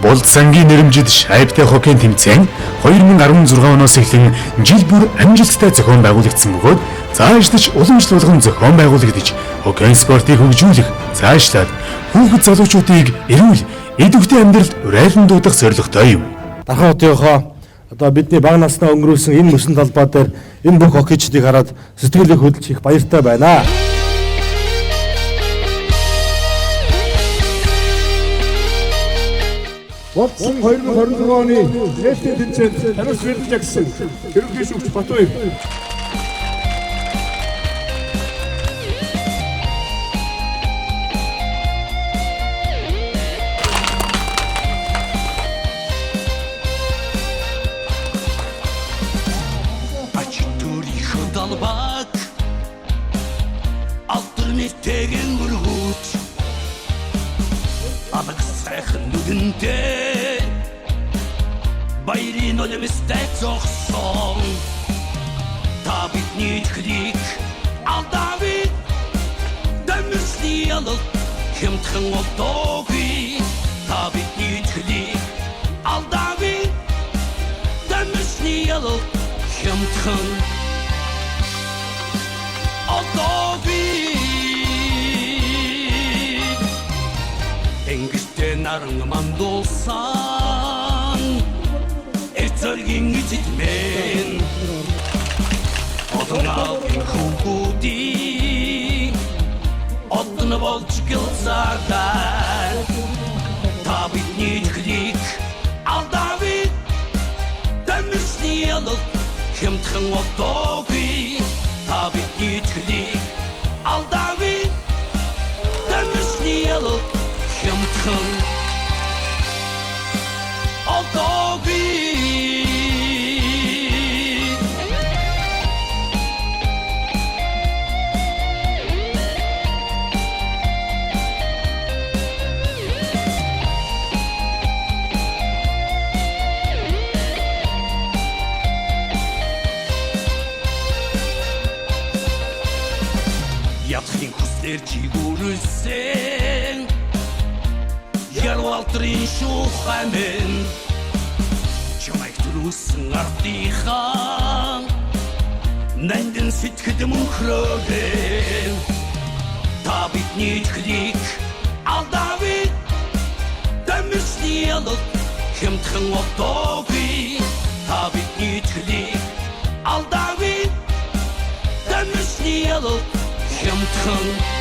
Булд сангийн нэрэмжид шайбтай хоккейн тэмцээн 2016 оноос эхлэн жил бүр амжилттай зохион байгуулагдсан бөгөөд цаашлаж уламжлал болгон зохион байгуулагдаж хоккейн спортыг хөгжүүлэх, цаашлаад хүүхэд залуучуудыг эрүүл, идэвхтэй амьдралд урайлан дуудах зорилготой юм. Дархан хотынхоо одоо бидний бага наснаа өнгөрүүлсэн энэ мөсөн талбай дээр энэ бүх хоккейчдыг хараад сэтгэлээ хөдөлж их баяртай байна. Болцсон 2026 оны нээлттэй тэмцээнд хариуц бэлдэж агсан ерөнхий шүүгч Батбаяр Dalbak alternategen murgut Adak сайхан нүгэнтэй баярын олимстай зогсон та бидний хлик алдавит дэмсний алт хэмтхэн одоогүй та бидний хлик алдавит дэмсний алт хэмтхэн Энгистэ наран мандулсан Эцэргийн эзэдмэн Одонаалын хүүгүүдий Одно болж гэлзаагаар Та бидний хлик алдавит Дэмсний алт хэмтхэн одоогүй Та бидний хлик алдавит Дэмсний алт хэмтхэн одоогүй Ятхын хүслэр жигүүрэлсэн Ярвалтрын шухамэн Чамайг түрүүлсэн ардынхаа Нандин сэтгэд мөнхрөөгэн Та бидний хлик алдавит Дэмсний алт хэмтхэн одоогүй Та бидний хлик алдавит Дэмсний алт хэмтхэн